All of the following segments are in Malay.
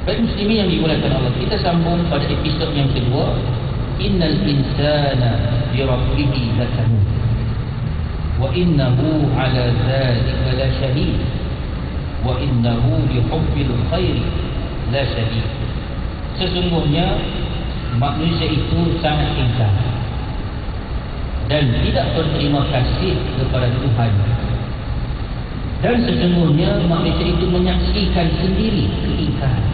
Baik muslimin yang dimuliakan Allah, kita sambung pada episod yang kedua. Innal insana li rabbih lakanun wa innahu ala dzalika lasyahid wa innahu li hubbil khairi lasyadid. Sesungguhnya manusia itu sangat ingkar dan tidak berterima kasih kepada Tuhan. Dan sesungguhnya manusia itu menyaksikan sendiri keingkaran.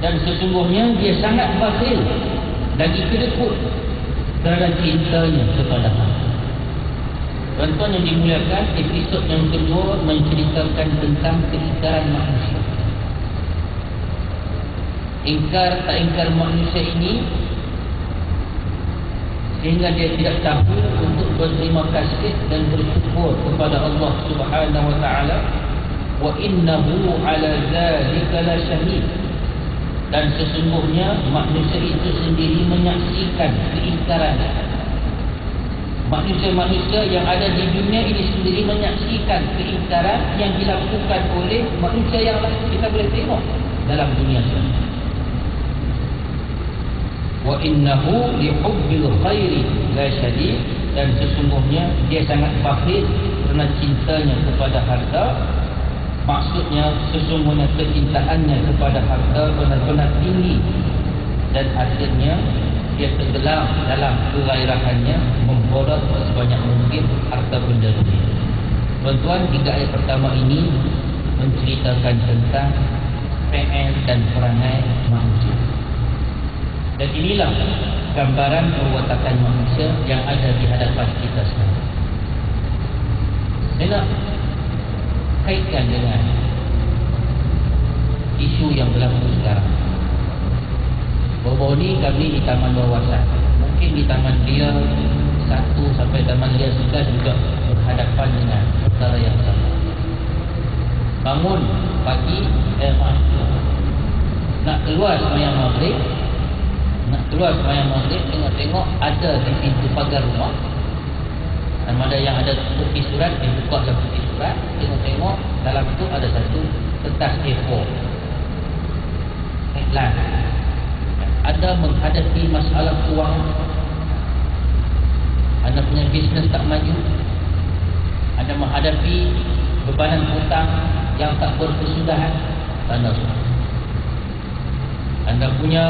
Dan sesungguhnya dia sangat bakhil lagi kedekut terhadap cintanya kepada Allah. Tuan-tuan yang dimuliakan, episod yang kedua menceritakan tentang keingkaran manusia. Ingkar tak ingkar manusia ini sehingga dia tidak tahu untuk berterima kasih dan bersyukur kepada Allah Subhanahu wa taala. Wa innahu ala dzalika lasyahid. Dan sesungguhnya manusia itu sendiri menyaksikan keingkaran. Manusia-manusia yang ada di dunia ini sendiri menyaksikan keingkaran yang dilakukan oleh manusia yang lain. Kita boleh tengok dalam dunia ini. Wa innahu li hubbil khairi la syadid. Dan sesungguhnya dia sangat bakhil kerana cintanya kepada harta. Maksudnya sesungguhnya kecintaannya kepada harta benar-benar tinggi, dan akhirnya dia tenggelam dalam kegairahannya memborot sebanyak mungkin harta benda dunia. Tuan-tuan, 3 ayat pertama ini menceritakan tentang PN dan perangai manusia. Dan inilah gambaran perwatakan manusia yang ada di hadapan kita sekarang. Saya nak kaitkan dengan isu yang berlaku sekarang. Baru-baru ni kami di Taman Wawasan, mungkin di Taman Lia 1 sampai Taman Lia 11 juga berhadapan dengan perkara yang sama. Bangun pagi, nak keluar sembahyang maghrib, tengok-tengok ada di pintu pagar rumah. Sama ada yang ada putih surat, dia buka dalam putih surat, tengok-tengok dalam itu ada satu kertas A4 headline. Ada menghadapi masalah kewangan, anda punya bisnes tak maju, anda menghadapi bebanan hutang yang tak berkesudahan, tanda soal. Anda punya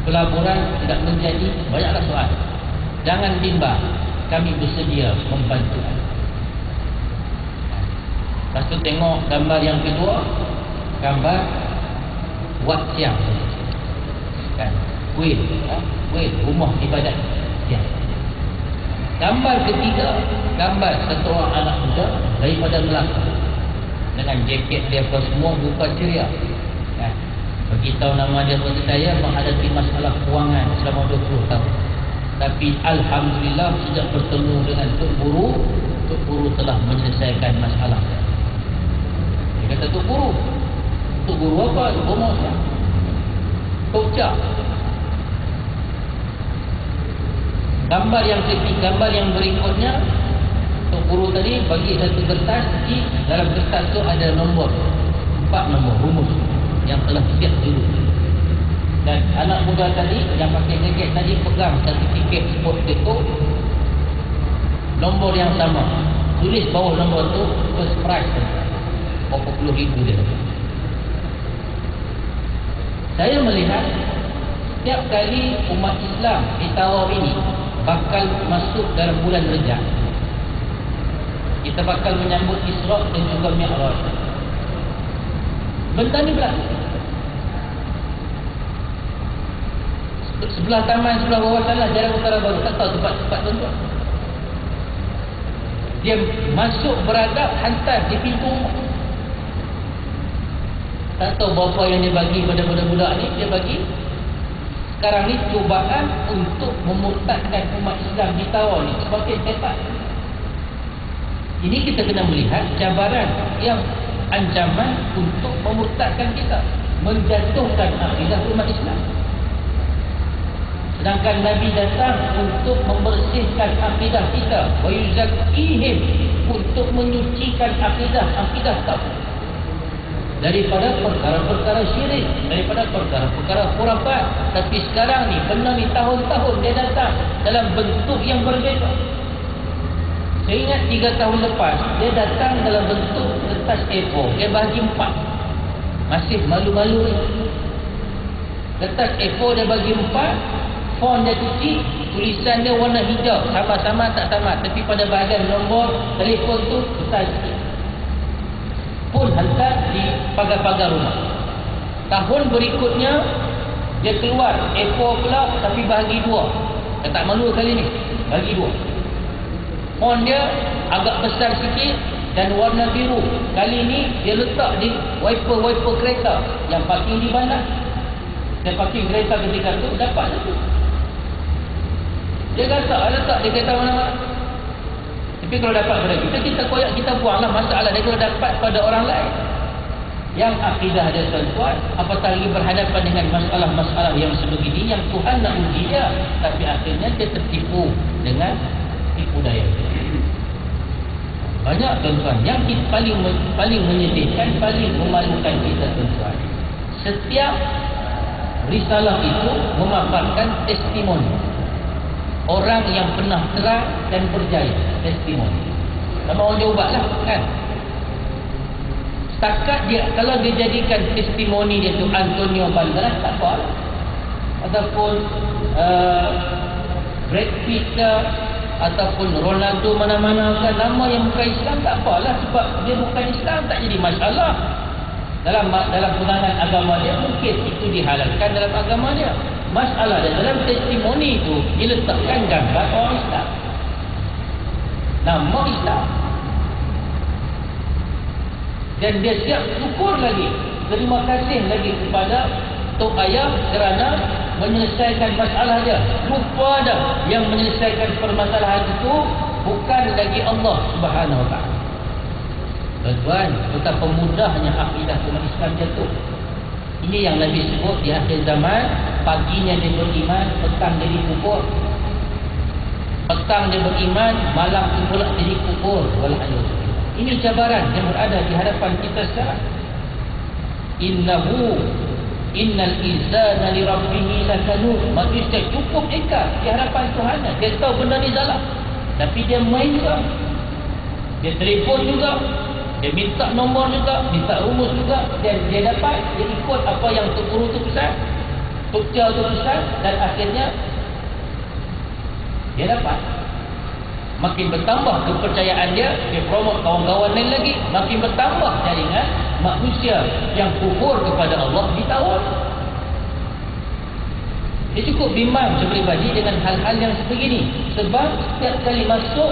pelaburan tidak menjadi, banyaklah soal. Jangan bimbang, kami bersedia membantu. Lepas tu tengok gambar yang kedua, gambar Wat Siang kan, kuil rumah ibadat siang. Gambar ketiga, gambar satu orang anak muda daripada Melaka dengan jaket dia apa semua, buka ceria kan. Beritahu nama dia kepada saya menghadapi masalah kewangan selama 20 tahun. Tapi alhamdulillah sejak bertemu dengan Tok Guru telah menyelesaikan masalah. Dia kata, Tok Guru apa? Rumah saya Tok Cak. Gambar yang berikutnya, Tok Guru tadi bagi satu kertas, di dalam kertas tu ada nombor, 4 nombor rumus yang telah siap dulu. Dan anak muda tadi yang pakai jaket tadi pegang sertifikat sport deco, nombor yang sama, tulis bawah nombor tu first prize berapa puluh ribu dia. Saya melihat setiap kali umat Islam di Tawaf ini bakal masuk dalam bulan Rejab, kita bakal menyambut Isra' dan juga Mi'raj. Benda ni berlaku sebelah taman, sebelah Wawasan lah, Jalan Utara Baru. Tak tahu tempat tuan-tuan. Dia masuk beradab, hantar di pintu rumah. Tak tahu berapa yang dia bagi pada budak-budak ni. Dia bagi sekarang ni cubaan untuk memurtadkan umat Islam di Tawau ni sebagai setan. Ini kita kena melihat cabaran yang ancaman untuk memurtadkan kita, menjatuhkan akidah umat Islam. Sedangkan Nabi datang untuk membersihkan akidah kita, wa yuzakkihim, untuk menyucikan akidah kamu daripada perkara-perkara syirik, daripada perkara-perkara khurafat. Tapi sekarang ni, benar ni, tahun-tahun dia datang dalam bentuk yang berbeza. Saya ingat 3 tahun lepas, dia datang dalam bentuk kertas A4. Dia bagi 4. Masih malu-malu ni. Kertas A4 dia bagi 4. Font dia kecil. Tulisan dia warna hijau. Sama-sama tak sama. Tapi pada bahagian nombor telefon tu besar sikit. Pun hantar di pagar-pagar rumah. Tahun berikutnya, dia keluar A4 pula, tapi bahagi 2. Dia tak malu kali ni. Bagi 2. Font dia agak besar sikit dan warna biru. Kali ni dia letak di wiper kereta yang parking di bandar. Dia parking kereta ketika tu, dapat tu. Dia letak di kereta mana-mana. Tapi kalau dapat pada kita koyak, kita buanglah, masalah dia kalau dapat pada orang lain. Yang akidah dia tuan-tuan, apatah lagi berhadapan dengan masalah-masalah yang sebegini, yang Tuhan nak uji dia, tapi akhirnya dia tertipu dengan tipu daya. Banyak tuan-tuan yang paling menyedihkan, paling memalukan kita tuan-tuan. Setiap risalah itu memaparkan testimoni orang yang pernah terang dan berjaya, testimoni. Sama orang dia ubahlah kan. Setakat dia, kalau dia jadikan testimoni dia tu Antonio Banderas, tak apa. Ataupun Brad Pitt ke, ataupun Ronaldo mana-mana ke, nama yang bukan Islam, tak apalah. Sebab dia bukan Islam, tak jadi masalah. Dalam penanganan agama dia, mungkin itu dihalalkan dalam agama dia. Masalah dia dalam testimoni itu diletakkan gambar orang Islam, nama Islam, dan dia siap syukur lagi, terima kasih lagi kepada Tok Ayah kerana menyelesaikan masalah dia. Lupa dah yang menyelesaikan permasalahan itu bukan lagi Allah Subhanahu Wa Taala. Tuan-tuan, betapa mudahnya akidah umat Islam jatuh. Ini yang Nabi sebut di akhir zaman, paginya dia beriman, petang dia dikubur. Petang dia beriman, malam pula dia dikubur. Ini cabaran yang berada di hadapan kita sekarang. Innal insana li rabbih lakanut. Manusia cukup ingkar di hadapan Tuhannya. Dia tahu benda ni salah, tapi dia main juga. Dia telefon juga, dia minta nombor juga, minta rumus juga, dan dia dapat, dia ikut apa yang Tok Guru tu pesan, Tok Tia tu pesan, dan akhirnya dia dapat. Makin bertambah kepercayaan dia, dia promote kawan-kawan lain lagi, makin bertambah jaringan manusia yang kufur kepada Allah ditawar. Dia cukup bimbang seperti dengan hal-hal yang sebegini. Sebab setiap kali masuk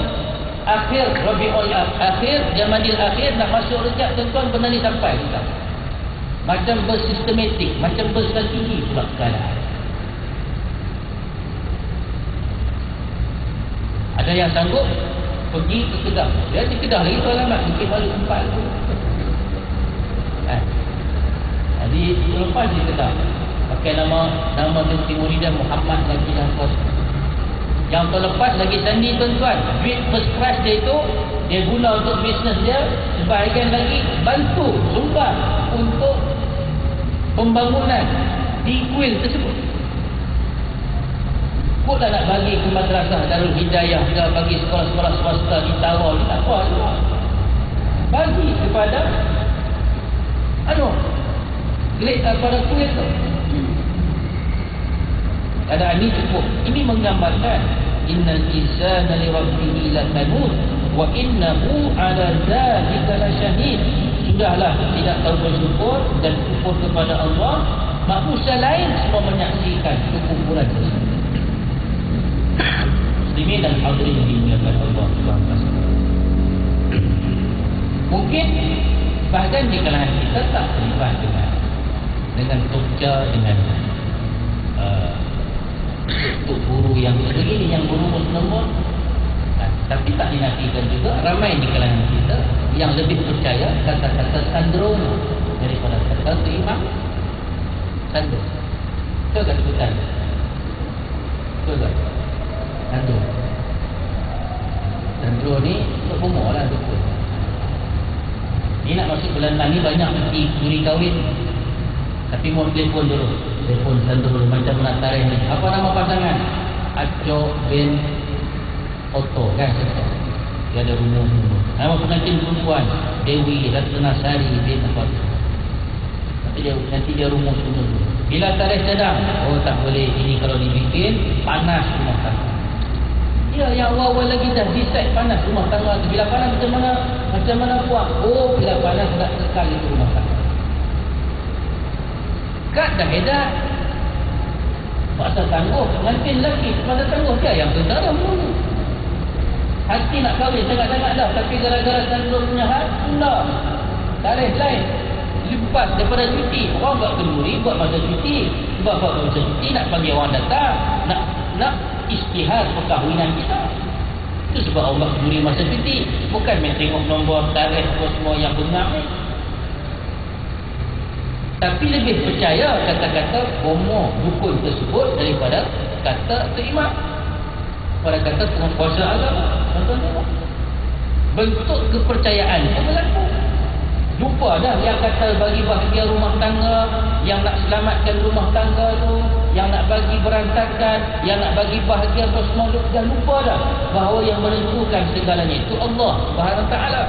akhir Rabiul Akhir, Jamadil Akhir, nak masuk Rejab, tuan-tuan, benda ni sampai kita. Macam bersistematik, macam bersrategi pula keadaan. Ada yang sanggup pergi ke Kedah. Dia di Kedah lagi tu alamat, mungkin baru 4 tu. Jadi lepas di Kedah, pakai nama testimoni dia Muhammad lagi dah kos. Yang terlepas lagi sandi tuan-tuan, duit first class dia itu dia guna untuk bisnes dia, sebahagian lagi bantu sumbang untuk pembangunan di kuil tersebut. Kok tak nak bagi ke madrasah Darul Hidayah, ke bagi sekolah-sekolah swasta di Tawau, tak apa semua. Bagi kepada gelik pada kuil tu. Keadaan ini cukup. Ini menggambarkan innal insana li rabbih lakanut wa innahu ala dzalika lasyahid. Sudahlah tidak tahu bersyukur dan kufur kepada Allah, manusia lain semua menyaksikan kekufuran tersebut. Muslimin dan hadirin dimuliakan Allah Subhanahu wa taala. Mungkin bahkan di kalangan kita tak terlibat dengan Tokja, dengan Tok Guru yang sebegini, yang berumus-umus. Tapi tak dinafikan juga ramai di kalangan kita yang lebih percaya kata-kata sandrona daripada kata imam sandro. Itu kan sebutan. Betul tak? Sandro ni untuk umur lah betul. Ni nak masuk bulan ni banyak mesti curi kahwin. Tapi mau telefon dulu. Telefon Sandro dulu macam nak tarikh ni. Apa nama pasangan? Acok bin Otto kan? Dia ada rumah semua. Nama pengantin perempuan Dewi Ratnasari bin apa? Nanti dia rumah semua. Bila tarikh sedang, oh tak boleh. Ini kalau dibikin panas rumah tangga. Ya, yang awal lagi dah decide panas rumah tangga tu. Bila panas macam mana buat? Oh, bila panas tak kekal itu rumah tangga. Kad dah hedat. Paksa tangguh, pengantin lelaki paksa tangguh dia yang berdarah dulu. Hati nak kahwin sangat-sangat dah, tapi gara-gara tangguh punya hati dah. Tarikh lain. Lepas daripada cuti, orang buat kenduri, buat masa cuti. Sebab buat masa cuti nak panggil orang datang, nak istihar perkahwinan kita. Itu sebab Allah kenduri masa cuti, bukan main tengok nombor tarikh apa semua yang benar ni. Tapi lebih percaya kata-kata umur dukun tersebut daripada kata terima. Pada kata penguasa agama. Contohnya bentuk kepercayaan itu berlaku. Lupa dah yang kata bagi bahagia rumah tangga, yang nak selamatkan rumah tangga tu, yang nak bagi berantakan, yang nak bagi bahagia apa semua, dah lupa dah bahawa yang menentukan segalanya itu Allah Subhanahu Taala.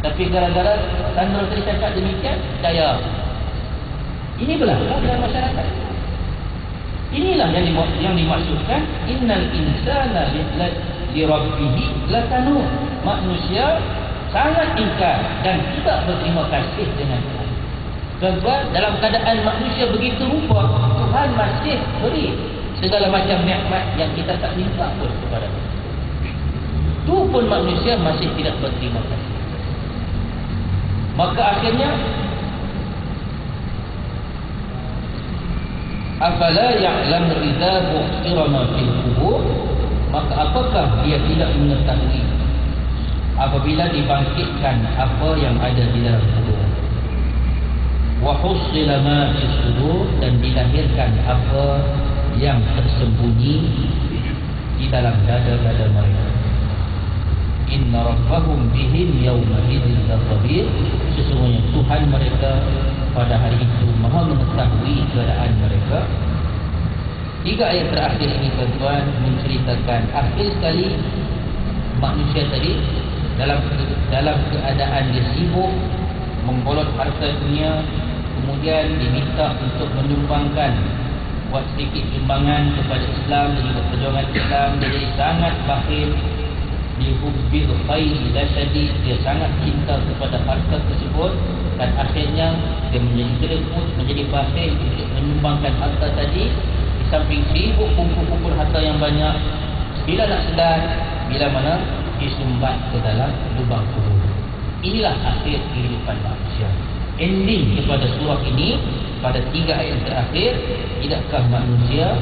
Tapi gara-gara Sandro tadi cakap demikian, percaya. Ini berlaku dalam masyarakat. Inilah yang dimaksudkan innal insana li rabbih lakanun. Manusia sangat ingkar dan tidak berterima kasih dengan Tuhan. Sebab dalam keadaan manusia begitu rupa, Tuhan masih beri segala macam nikmat yang kita tak minta pun kepada Tuhan. Itu pun manusia masih tidak berterima kasih. Maka akhirnya afala ya'lamu idza bu'thira ma fil qubur, maka apakah dia tidak mengetahui apabila dibangkitkan apa yang ada di dalam kubur, wa husila ma fis sudur, dan dilahirkan apa yang tersembunyi di dalam dada-dada mereka. Inna rabbahum bihim yawma idzin lakhabir, sesungguhnya Tuhan mereka pada hari itu maha mengetahui keadaan mereka. 3 ayat terakhir ini tuan-tuan menceritakan akhir sekali manusia tadi dalam keadaan dia sibuk mengbolot harta dunia, kemudian diminta untuk menyumbangkan, buat sedikit sumbangan kepada Islam dan juga perjuangan Islam. Dia jadi sangat bakhil, dihubbil khairi lasyadid, dia sangat cinta kepada harta tersebut, dan akhirnya dia menjadi terikut, menjadi bakhil untuk menyumbangkan harta tadi. Di samping sibuk kumpul-kumpul harta yang banyak, bila nak sedar, bila mana disumbat ke dalam lubang kubur. Inilah akhir kehidupan manusia. Ending kepada surah ini pada 3 ayat terakhir, tidakkah manusia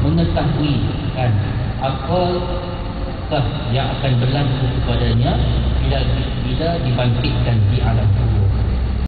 mengetahui kan apakah yang akan berlaku kepadanya bila dibangkitkan di alam kubur.